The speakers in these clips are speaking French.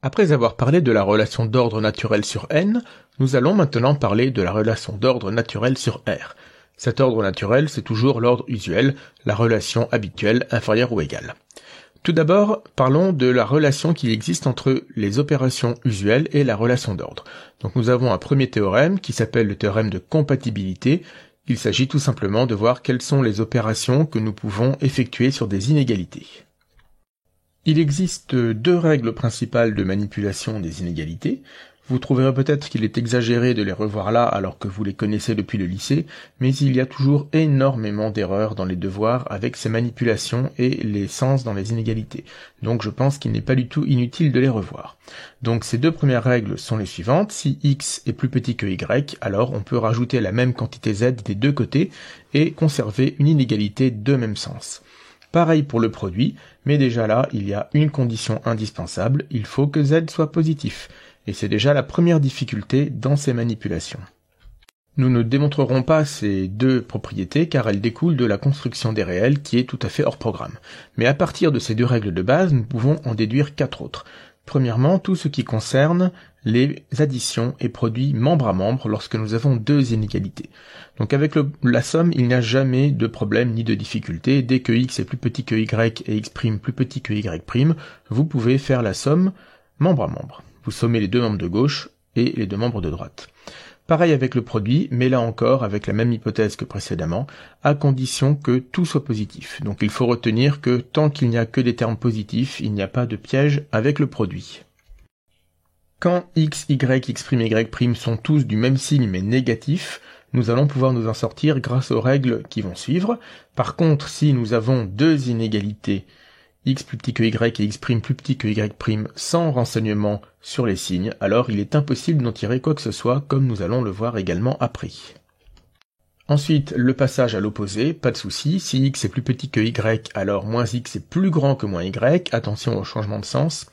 Après avoir parlé de la relation d'ordre naturel sur n, nous allons maintenant parler de la relation d'ordre naturel sur R. Cet ordre naturel, c'est toujours l'ordre usuel, la relation habituelle inférieure ou égale. Tout d'abord, parlons de la relation qui existe entre les opérations usuelles et la relation d'ordre. Donc nous avons un premier théorème qui s'appelle le théorème de compatibilité. Il s'agit tout simplement de voir quelles sont les opérations que nous pouvons effectuer sur des inégalités. Il existe deux règles principales de manipulation des inégalités. Vous trouverez peut-être qu'il est exagéré de les revoir là alors que vous les connaissez depuis le lycée, mais il y a toujours énormément d'erreurs dans les devoirs avec ces manipulations et les sens dans les inégalités. Donc je pense qu'il n'est pas du tout inutile de les revoir. Donc ces deux premières règles sont les suivantes. Si x est plus petit que y, alors on peut rajouter la même quantité z des deux côtés et conserver une inégalité de même sens. Pareil pour le produit, mais déjà là, il y a une condition indispensable, il faut que z soit positif. Et c'est déjà la première difficulté dans ces manipulations. Nous ne démontrerons pas ces deux propriétés car elles découlent de la construction des réels qui est tout à fait hors programme. Mais à partir de ces deux règles de base, nous pouvons en déduire quatre autres. Premièrement, tout ce qui concerne les additions et produits membre à membre lorsque nous avons deux inégalités. Donc avec la somme, il n'y a jamais de problème ni de difficulté. Dès que x est plus petit que y et x' plus petit que y', vous pouvez faire la somme membre à membre. Vous sommez les deux membres de gauche et les deux membres de droite. Pareil avec le produit, mais là encore avec la même hypothèse que précédemment, à condition que tout soit positif. Donc il faut retenir que tant qu'il n'y a que des termes positifs, il n'y a pas de piège avec le produit. Quand x, y, x', y' sont tous du même signe mais négatifs, nous allons pouvoir nous en sortir grâce aux règles qui vont suivre. Par contre, si nous avons deux inégalités, x plus petit que y et x' plus petit que y' sans renseignement sur les signes, alors il est impossible d'en tirer quoi que ce soit, comme nous allons le voir également après. Ensuite, le passage à l'opposé, pas de souci, si x est plus petit que y, alors moins x est plus grand que moins y, attention au changement de sens.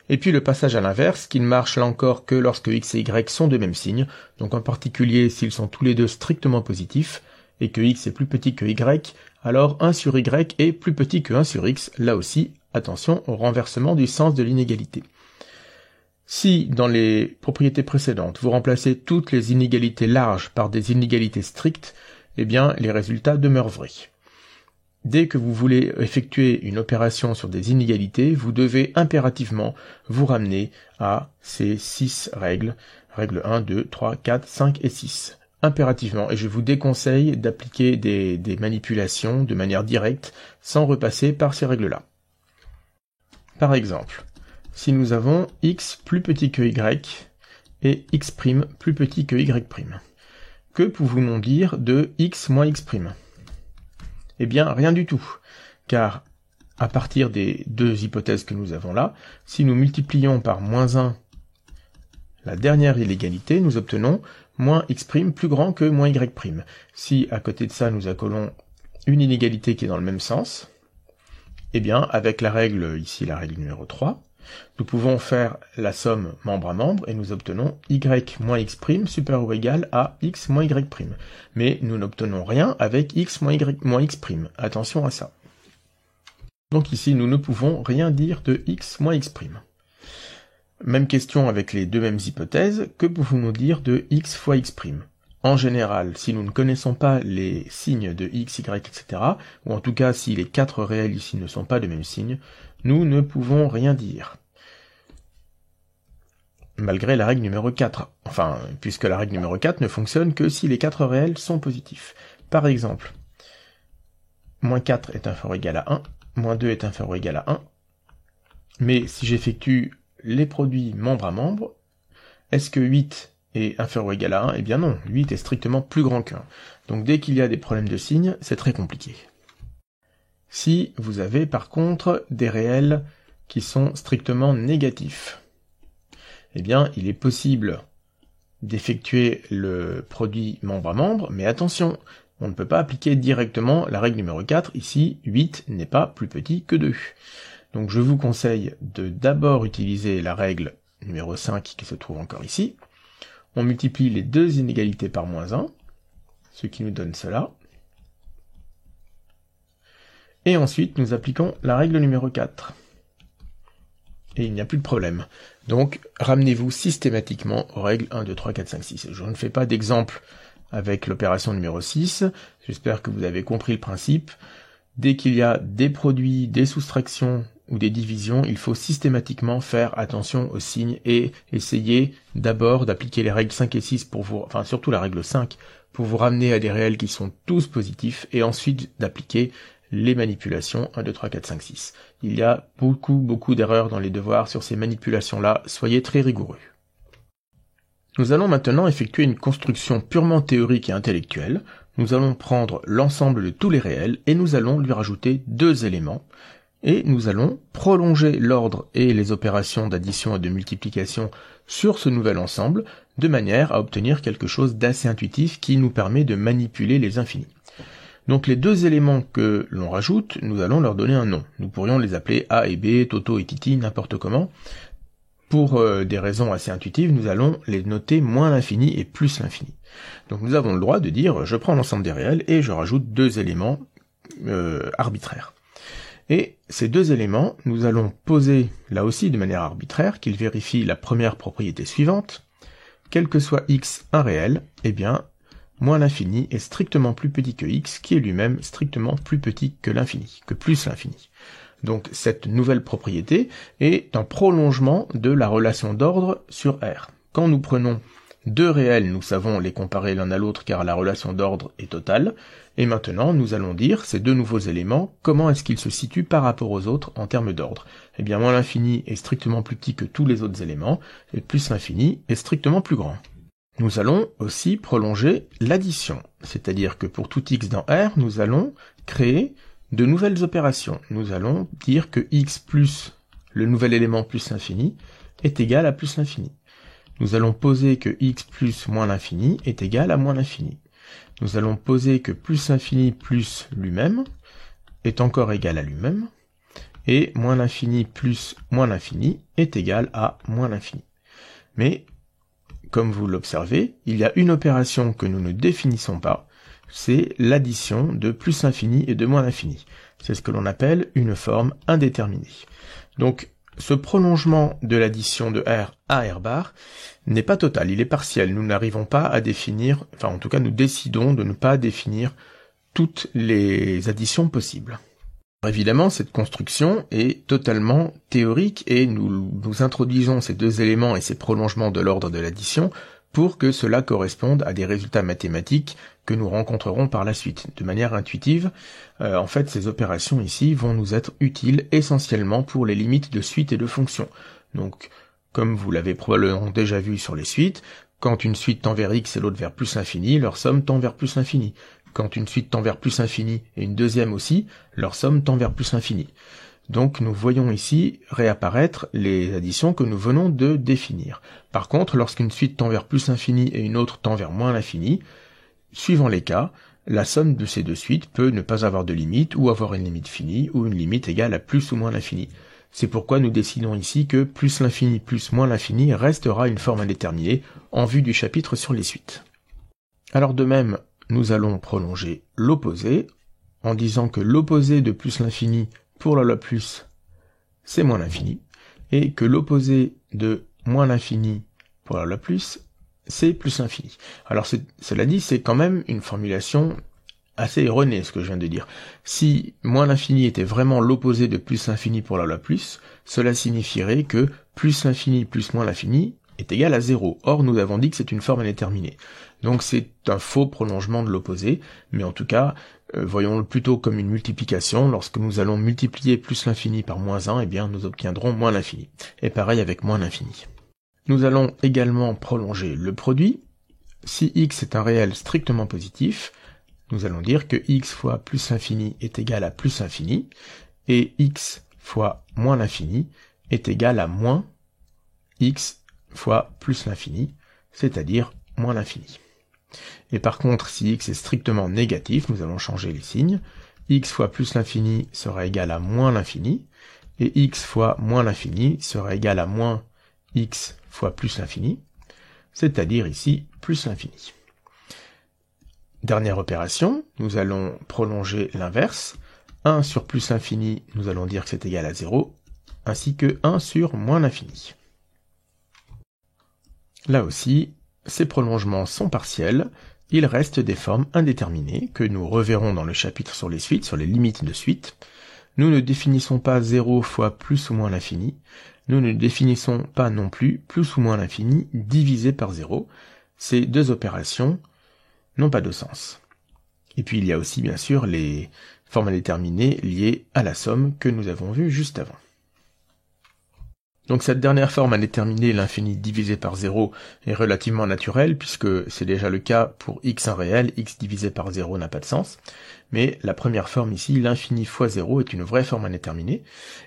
Et puis le passage à l'inverse, qui ne marche là encore que lorsque x et y sont de même signe, donc en particulier s'ils sont tous les deux strictement positifs, et que x est plus petit que y, alors 1 sur y est plus petit que 1 sur x, là aussi, attention au renversement du sens de l'inégalité. Si, dans les propriétés précédentes, vous remplacez toutes les inégalités larges par des inégalités strictes, eh bien, les résultats demeurent vrais. Dès que vous voulez effectuer une opération sur des inégalités, vous devez impérativement vous ramener à ces 6 règles, règles 1, 2, 3, 4, 5 et 6. Impérativement, et je vous déconseille d'appliquer des manipulations de manière directe sans repasser par ces règles-là. Par exemple, si nous avons x plus petit que y et x' plus petit que y', que pouvons-nous dire de x moins x'? Eh bien, rien du tout, car à partir des deux hypothèses que nous avons là, si nous multiplions par moins 1 la dernière inégalité, nous obtenons moins x' plus grand que moins y'. Si à côté de ça nous accolons une inégalité qui est dans le même sens, eh bien avec la règle, ici la règle numéro 3, nous pouvons faire la somme membre à membre et nous obtenons y moins x' supérieur ou égal à x moins y'. Mais nous n'obtenons rien avec x moins x'. Attention à ça. Donc ici nous ne pouvons rien dire de x moins x'. Même question avec les deux mêmes hypothèses, que pouvons-nous dire de x fois x'? En général, si nous ne connaissons pas les signes de x, y, etc., ou en tout cas si les quatre réels ici ne sont pas de même signe, nous ne pouvons rien dire. Malgré la règle numéro 4, enfin, puisque la règle numéro 4 ne fonctionne que si les quatre réels sont positifs. Par exemple, moins 4 est inférieur ou égal à 1, moins 2 est inférieur ou égal à 1, mais si j'effectue les produits membre à membre, est-ce que 8 est inférieur ou égal à 1? Eh bien non, 8 est strictement plus grand que 1. Donc dès qu'il y a des problèmes de signes, c'est très compliqué. Si vous avez par contre des réels qui sont strictement négatifs, eh bien il est possible d'effectuer le produit membre à membre, mais attention, on ne peut pas appliquer directement la règle numéro 4, ici 8 n'est pas plus petit que 2. Donc je vous conseille de d'abord utiliser la règle numéro 5 qui se trouve encore ici. On multiplie les deux inégalités par moins 1, ce qui nous donne cela. Et ensuite nous appliquons la règle numéro 4. et il n'y a plus de problème. Donc, ramenez-vous systématiquement aux règles 1, 2, 3, 4, 5, 6. Je ne fais pas d'exemple avec l'opération numéro 6, j'espère que vous avez compris le principe. Dès qu'il y a des produits, des soustractions ou des divisions, il faut systématiquement faire attention aux signes et essayer d'abord d'appliquer les règles 5 et 6 pour vous, enfin surtout la règle 5, pour vous ramener à des réels qui sont tous positifs, et ensuite d'appliquer les manipulations 1, 2, 3, 4, 5, 6. Il y a beaucoup d'erreurs dans les devoirs sur ces manipulations-là, soyez très rigoureux. Nous allons maintenant effectuer une construction purement théorique et intellectuelle. Nous allons prendre l'ensemble de tous les réels et nous allons lui rajouter 2 éléments. Et nous allons prolonger l'ordre et les opérations d'addition et de multiplication sur ce nouvel ensemble, de manière à obtenir quelque chose d'assez intuitif qui nous permet de manipuler les infinis. Donc les 2 éléments que l'on rajoute, nous allons leur donner un nom. Nous pourrions les appeler A et B, Toto et Titi, n'importe comment. Pour des raisons assez intuitives, nous allons les noter moins l'infini et plus l'infini. Donc nous avons le droit de dire, je prends l'ensemble des réels et je rajoute 2 éléments arbitraires. Et ces 2 éléments, nous allons poser, là aussi de manière arbitraire, qu'ils vérifient la première propriété suivante. Quel que soit x un réel, eh bien, moins l'infini est strictement plus petit que x, qui est lui-même strictement plus petit que l'infini, que plus l'infini. Donc cette nouvelle propriété est un prolongement de la relation d'ordre sur R. Quand nous prenons 2 réels, nous savons les comparer l'un à l'autre car la relation d'ordre est totale, et maintenant nous allons dire ces 2 nouveaux éléments, comment est-ce qu'ils se situent par rapport aux autres en termes d'ordre. Eh bien moins l'infini est strictement plus petit que tous les autres éléments, et plus l'infini est strictement plus grand. Nous allons aussi prolonger l'addition, c'est-à-dire que pour tout x dans R, nous allons créer de nouvelles opérations. Nous allons dire que x plus le nouvel élément plus l'infini est égal à plus l'infini. Nous allons poser que x plus moins l'infini est égal à moins l'infini. Nous allons poser que plus l'infini plus lui-même est encore égal à lui-même, et moins l'infini plus moins l'infini est égal à moins l'infini. Mais, comme vous l'observez, il y a une opération que nous ne définissons pas, c'est l'addition de plus l'infini et de moins l'infini. C'est ce que l'on appelle une forme indéterminée. Donc, ce prolongement de l'addition de R à R bar n'est pas total, il est partiel. Nous n'arrivons pas à définir, enfin en tout cas nous décidons de ne pas définir toutes les additions possibles. Évidemment, cette construction est totalement théorique et nous introduisons ces 2 éléments et ces prolongements de l'ordre de l'addition pour que cela corresponde à des résultats mathématiques que nous rencontrerons par la suite. De manière intuitive, en fait, ces opérations ici vont nous être utiles essentiellement pour les limites de suite et de fonction. Donc, comme vous l'avez probablement déjà vu sur les suites, quand une suite tend vers x et l'autre vers plus l'infini, leur somme tend vers plus l'infini. Quand une suite tend vers plus l'infini et une deuxième aussi, leur somme tend vers plus l'infini. Donc nous voyons ici réapparaître les additions que nous venons de définir. Par contre, lorsqu'une suite tend vers plus l'infini et une autre tend vers moins l'infini, suivant les cas, la somme de ces 2 suites peut ne pas avoir de limite ou avoir une limite finie ou une limite égale à plus ou moins l'infini. C'est pourquoi nous décidons ici que plus l'infini plus moins l'infini restera une forme indéterminée en vue du chapitre sur les suites. Alors de même, nous allons prolonger l'opposé en disant que l'opposé de plus l'infini pour la loi plus, c'est moins l'infini, et que l'opposé de moins l'infini pour la loi plus, c'est plus l'infini. Alors cela dit, c'est quand même une formulation assez erronée, ce que je viens de dire. Si moins l'infini était vraiment l'opposé de plus l'infini pour la loi plus, cela signifierait que plus l'infini plus moins l'infini est égal à 0. Or, nous avons dit que c'est une forme indéterminée. Donc c'est un faux prolongement de l'opposé, mais en tout cas, voyons-le plutôt comme une multiplication. Lorsque nous allons multiplier plus l'infini par moins 1, eh bien nous obtiendrons moins l'infini. Et pareil avec moins l'infini. Nous allons également prolonger le produit. Si x est un réel strictement positif, nous allons dire que x fois plus l'infini est égal à plus l'infini, et x fois moins l'infini est égal à moins x fois plus l'infini, c'est-à-dire moins l'infini. Et par contre, si x est strictement négatif, nous allons changer les signes. X fois plus l'infini sera égal à moins l'infini, et x fois moins l'infini sera égal à moins x fois plus l'infini, c'est-à-dire ici plus l'infini. Dernière opération, nous allons prolonger l'inverse. 1 sur plus l'infini, nous allons dire que c'est égal à 0. ainsi que 1 sur moins l'infini. Là aussi, ces prolongements sont partiels, il reste des formes indéterminées que nous reverrons dans le chapitre sur les suites, sur les limites de suite. Nous ne définissons pas 0 fois plus ou moins l'infini, nous ne définissons pas non plus plus ou moins l'infini divisé par 0. Ces deux opérations n'ont pas de sens. Et puis il y a aussi bien sûr les formes indéterminées liées à la somme que nous avons vues juste avant. Donc cette dernière forme indéterminée, l'infini divisé par 0, est relativement naturelle, puisque c'est déjà le cas pour x1 réel, x divisé par 0 n'a pas de sens. Mais la première forme ici, l'infini fois 0, est une vraie forme indéterminée,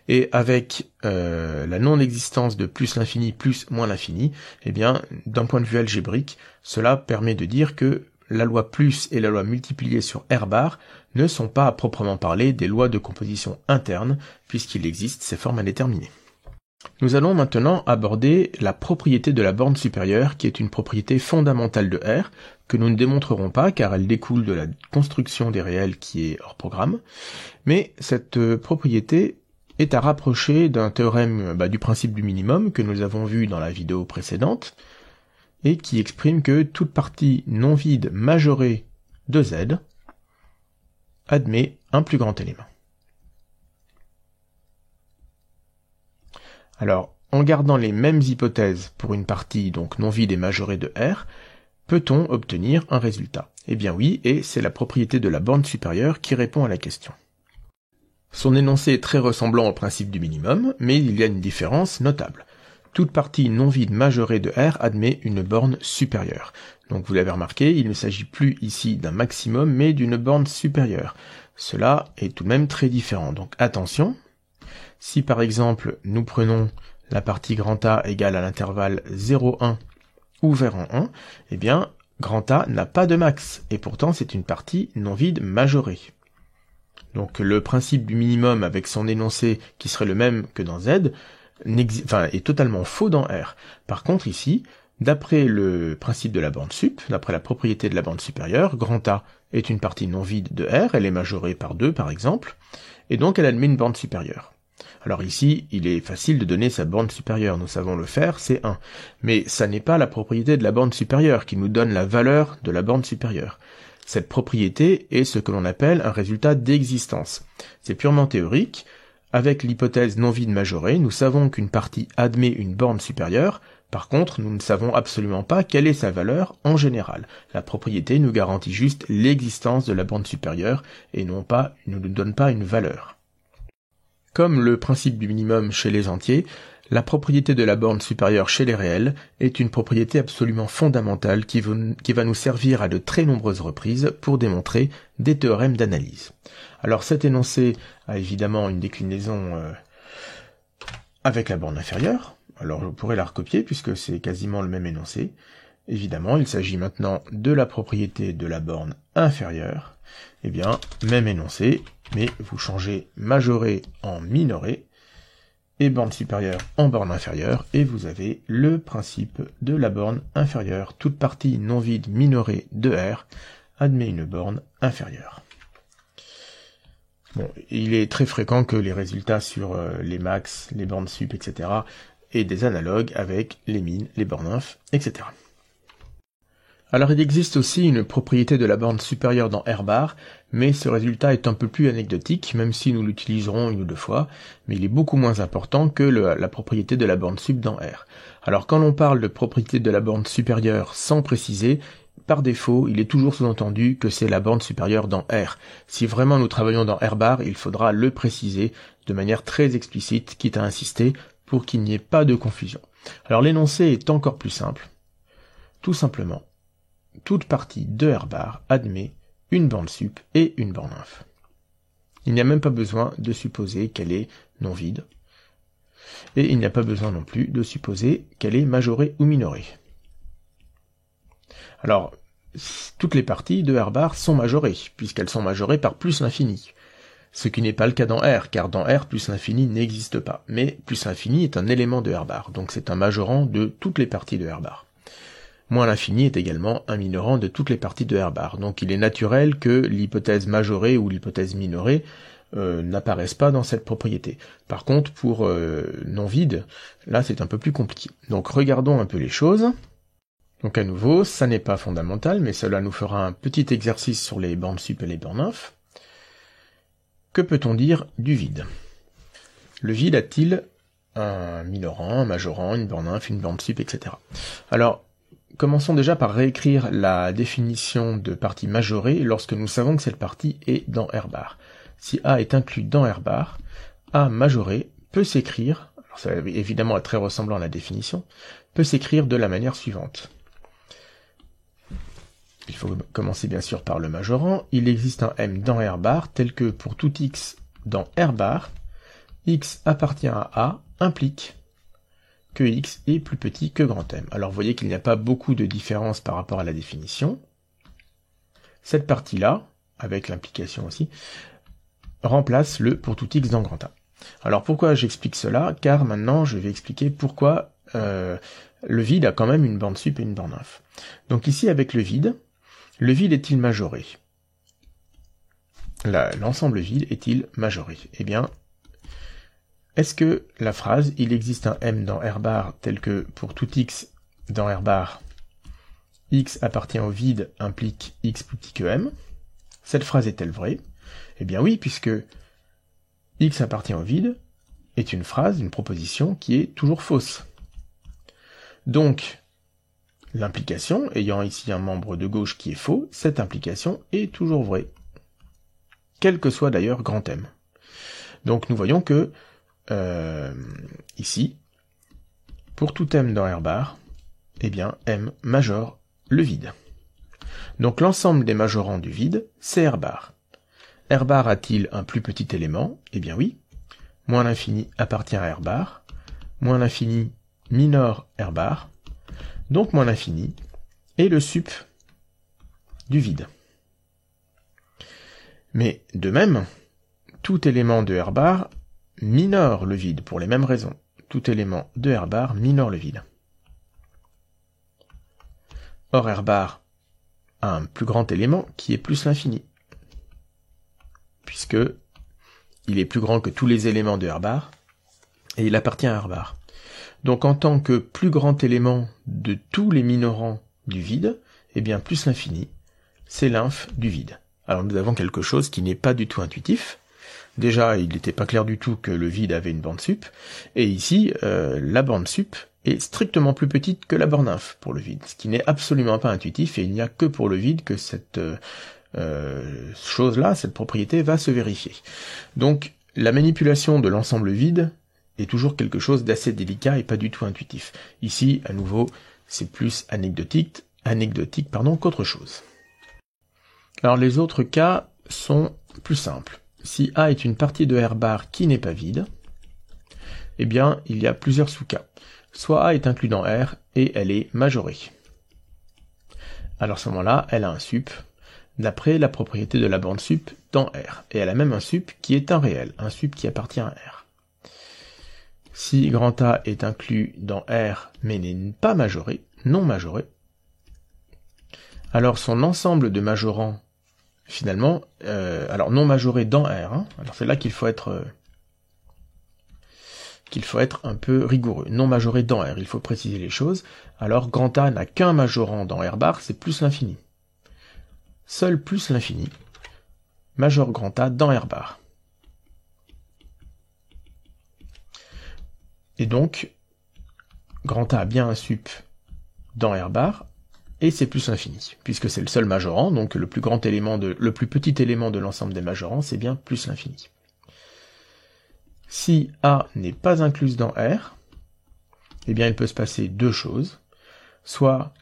et avec la non-existence de plus l'infini plus moins l'infini, eh bien, d'un point de vue algébrique, cela permet de dire que la loi plus et la loi multipliée sur R bar ne sont pas à proprement parler des lois de composition interne, puisqu'il existe ces formes indéterminées. Nous allons maintenant aborder la propriété de la borne supérieure, qui est une propriété fondamentale de R, que nous ne démontrerons pas car elle découle de la construction des réels qui est hors programme, mais cette propriété est à rapprocher d'un théorème du principe du minimum que nous avons vu dans la vidéo précédente, et qui exprime que toute partie non vide majorée de Z admet un plus grand élément. Alors, en gardant les mêmes hypothèses pour une partie donc non vide et majorée de R, peut-on obtenir un résultat? Eh bien oui, et c'est la propriété de la borne supérieure qui répond à la question. Son énoncé est très ressemblant au principe du minimum, mais il y a une différence notable. Toute partie non vide majorée de R admet une borne supérieure. Donc vous l'avez remarqué, il ne s'agit plus ici d'un maximum, mais d'une borne supérieure. Cela est tout de même très différent, donc attention. Si par exemple nous prenons la partie grand A égale à l'intervalle 0,1 ouvert en 1, eh bien grand A n'a pas de max, et pourtant c'est une partie non vide majorée. Donc le principe du minimum avec son énoncé qui serait le même que dans Z est totalement faux dans R. Par contre ici, d'après le principe de la borne sup, d'après la propriété de la borne supérieure, grand A est une partie non vide de R, elle est majorée par 2 par exemple, et donc elle admet une borne supérieure. Alors ici, il est facile de donner sa borne supérieure, nous savons le faire, c'est 1. Mais ça n'est pas la propriété de la borne supérieure qui nous donne la valeur de la borne supérieure. Cette propriété est ce que l'on appelle un résultat d'existence. C'est purement théorique. Avec l'hypothèse non vide majorée, nous savons qu'une partie admet une borne supérieure. Par contre, nous ne savons absolument pas quelle est sa valeur en général. La propriété nous garantit juste l'existence de la borne supérieure et ne nous donne pas une valeur. Comme le principe du minimum chez les entiers, la propriété de la borne supérieure chez les réels est une propriété absolument fondamentale qui va nous servir à de très nombreuses reprises pour démontrer des théorèmes d'analyse. Alors cet énoncé a évidemment une déclinaison avec la borne inférieure, alors je pourrais la recopier puisque c'est quasiment le même énoncé. Évidemment, il s'agit maintenant de la propriété de la borne inférieure. Eh bien, même énoncé, mais vous changez majoré en minoré, et borne supérieure en borne inférieure, et vous avez le principe de la borne inférieure. Toute partie non vide minorée de R admet une borne inférieure. Bon, il est très fréquent que les résultats sur les max, les bornes sup, etc. aient des analogues avec les min, les bornes inf, etc. Alors il existe aussi une propriété de la borne supérieure dans R bar, mais ce résultat est un peu plus anecdotique, même si nous l'utiliserons une ou deux fois, mais il est beaucoup moins important que la propriété de la borne sup dans R. Alors quand l'on parle de propriété de la borne supérieure sans préciser, par défaut, il est toujours sous-entendu que c'est la borne supérieure dans R. Si vraiment nous travaillons dans R bar, il faudra le préciser de manière très explicite, quitte à insister, pour qu'il n'y ait pas de confusion. Alors l'énoncé est encore plus simple. Tout simplement, toute partie de R bar admet une borne sup et une borne inf. Il n'y a même pas besoin de supposer qu'elle est non vide, et il n'y a pas besoin non plus de supposer qu'elle est majorée ou minorée. Alors, toutes les parties de R bar sont majorées, puisqu'elles sont majorées par plus l'infini. Ce qui n'est pas le cas dans R, car dans R, plus l'infini n'existe pas. Mais plus l'infini est un élément de R bar, donc c'est un majorant de toutes les parties de R bar. Moins l'infini est également un minorant de toutes les parties de R bar. Donc il est naturel que l'hypothèse majorée ou l'hypothèse minorée n'apparaissent pas dans cette propriété. Par contre, pour non vide, là c'est un peu plus compliqué. Donc regardons un peu les choses. Donc à nouveau, ça n'est pas fondamental, mais cela nous fera un petit exercice sur les bornes sup et les bornes inf. Que peut-on dire du vide? Le vide a-t-il un minorant, un majorant, une borne inf, une borne sup, etc. Alors, commençons déjà par réécrire la définition de partie majorée lorsque nous savons que cette partie est dans R bar. Si A est inclus dans R bar, A majoré peut s'écrire, alors ça évidemment est très ressemblant à la définition, peut s'écrire de la manière suivante. Il faut commencer bien sûr par le majorant. Il existe un M dans R bar tel que pour tout X dans R bar, X appartient à A implique que X est plus petit que grand M. Alors vous voyez qu'il n'y a pas beaucoup de différence par rapport à la définition. Cette partie-là, avec l'implication aussi, remplace le pour tout X dans grand A. Alors pourquoi j'explique cela? Car maintenant je vais expliquer pourquoi le vide a quand même une borne sup et une borne inf. Donc ici avec le vide est-il majoré? L'ensemble vide est-il majoré? Eh bien, est-ce que la phrase « il existe un M dans R bar tel que pour tout X dans R bar, X appartient au vide implique X plus petit que M », cette phrase est-elle vraie? Eh bien oui, puisque X appartient au vide est une phrase, une proposition qui est toujours fausse. Donc, l'implication, ayant ici un membre de gauche qui est faux, cette implication est toujours vraie. Quel que soit d'ailleurs grand M. Donc nous voyons que ici, pour tout M dans R bar, eh bien M majore le vide. Donc l'ensemble des majorants du vide, c'est R bar. R bar a-t-il un plus petit élément? Eh bien oui. Moins l'infini appartient à R bar. Moins l'infini minore R bar. Donc moins l'infini est le sup du vide. Mais de même, tout élément de R bar minore le vide pour les mêmes raisons. Tout élément de R bar minore le vide. Or R bar a un plus grand élément qui est plus l'infini, puisque il est plus grand que tous les éléments de R bar, et il appartient à R bar. Donc en tant que plus grand élément de tous les minorants du vide, eh bien plus l'infini, c'est l'inf du vide. Alors nous avons quelque chose qui n'est pas du tout intuitif. Déjà, il n'était pas clair du tout que le vide avait une borne sup, et ici, la borne sup est strictement plus petite que la borne inf pour le vide, ce qui n'est absolument pas intuitif, et il n'y a que pour le vide que cette chose-là, cette propriété va se vérifier. Donc, la manipulation de l'ensemble vide est toujours quelque chose d'assez délicat et pas du tout intuitif. Ici, à nouveau, c'est plus anecdotique qu'autre chose. Alors les autres cas sont plus simples. Si A est une partie de R bar qui n'est pas vide, eh bien, il y a plusieurs sous-cas. Soit A est inclus dans R et elle est majorée. Alors à ce moment-là, elle a un sup, d'après la propriété de la borne sup dans R. Et elle a même un sup qui est un réel, un sup qui appartient à R. Si grand A est inclus dans R mais n'est pas majoré, non majoré, alors son ensemble de majorants, finalement, alors non majoré dans R, hein, alors c'est là qu'il faut être un peu rigoureux. Non majoré dans R, il faut préciser les choses. Alors grand A n'a qu'un majorant dans R bar, c'est plus l'infini. Seul plus l'infini majore grand A dans R bar. Et donc, grand A a bien un sup dans R bar, et c'est plus l'infini, puisque c'est le seul majorant, donc le plus petit élément de l'ensemble des majorants, c'est bien plus l'infini. Si A n'est pas incluse dans R, eh bien il peut se passer deux choses. Soit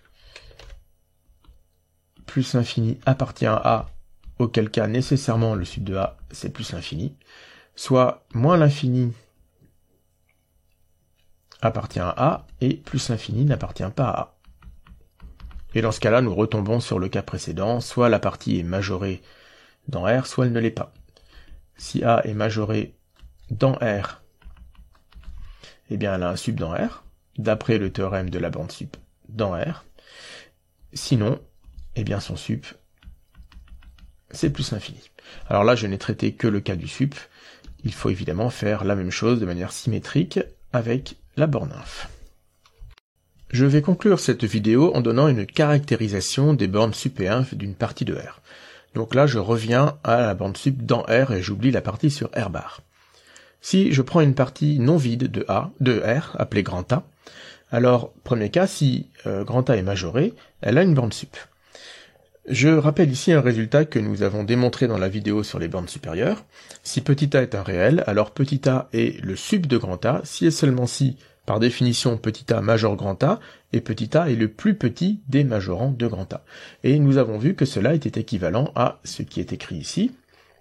plus l'infini appartient à A, auquel cas nécessairement le sup de A c'est plus l'infini, soit moins l'infini appartient à A et plus l'infini n'appartient pas à A. Et dans ce cas-là, nous retombons sur le cas précédent, soit la partie est majorée dans R, soit elle ne l'est pas. Si A est majorée dans R, eh bien elle a un sup dans R, d'après le théorème de la borne sup dans R. Sinon, eh bien son sup c'est plus l'infini. Alors là, je n'ai traité que le cas du sup. Il faut évidemment faire la même chose de manière symétrique avec la borne inf. Je vais conclure cette vidéo en donnant une caractérisation des bornes sup et inf d'une partie de R. Donc là, je reviens à la borne sup dans R et j'oublie la partie sur R bar. Si je prends une partie non vide de R, appelée grand A, alors, premier cas, si grand A est majoré, elle a une borne sup. Je rappelle ici un résultat que nous avons démontré dans la vidéo sur les bornes supérieures. Si petit a est un réel, alors petit a est le sup de grand A, si et seulement si, par définition, petit a majore grand A, et petit a est le plus petit des majorants de grand A. Et nous avons vu que cela était équivalent à ce qui est écrit ici.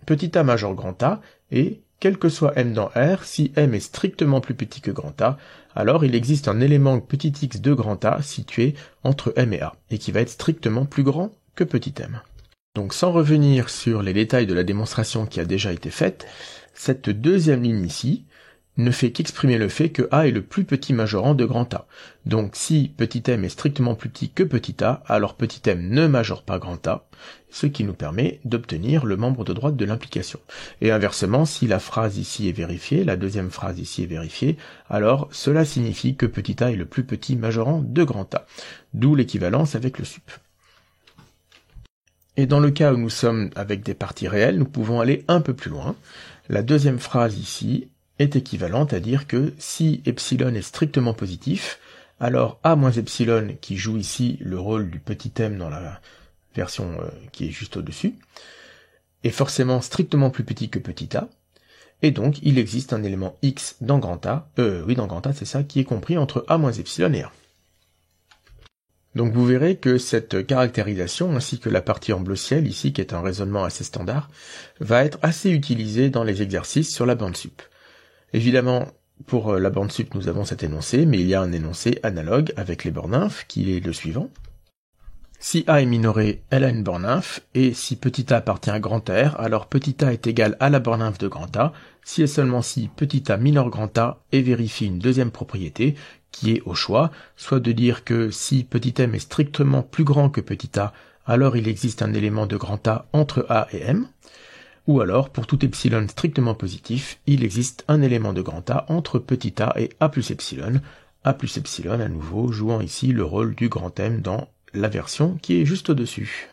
Petit a majore grand A, et quel que soit m dans R, si m est strictement plus petit que grand A, alors il existe un élément petit x de grand A situé entre m et a, et qui va être strictement plus grand que petit m. Donc sans revenir sur les détails de la démonstration qui a déjà été faite, cette deuxième ligne ici ne fait qu'exprimer le fait que A est le plus petit majorant de grand A. Donc si petit m est strictement plus petit que petit a, alors petit m ne majore pas grand A, ce qui nous permet d'obtenir le membre de droite de l'implication. Et inversement, si la phrase ici est vérifiée, la deuxième phrase ici est vérifiée, alors cela signifie que petit a est le plus petit majorant de grand A, d'où l'équivalence avec le sup. Et dans le cas où nous sommes avec des parties réelles, nous pouvons aller un peu plus loin. La deuxième phrase ici est équivalente à dire que si epsilon est strictement positif, alors a moins epsilon, qui joue ici le rôle du petit m dans la version qui est juste au-dessus, est forcément strictement plus petit que petit a, et donc il existe un élément x dans grand A, dans grand A c'est ça, qui est compris entre a moins epsilon et 1. Donc vous verrez que cette caractérisation, ainsi que la partie en bleu ciel, ici, qui est un raisonnement assez standard, va être assez utilisée dans les exercices sur la borne sup. Évidemment, pour la borne sup, nous avons cet énoncé, mais il y a un énoncé analogue avec les bornes inf, qui est le suivant. Si A est minoré, elle a une borne inf, et si petit a appartient à grand R, alors petit a est égal à la borne inf de grand A, si et seulement si petit a minore grand A, et vérifie une deuxième propriété, qui est au choix, soit de dire que si petit m est strictement plus grand que petit a, alors il existe un élément de grand A entre A et m, ou alors, pour tout epsilon strictement positif, il existe un élément de grand A entre petit a et a plus epsilon à nouveau jouant ici le rôle du grand M dans la version qui est juste au-dessus.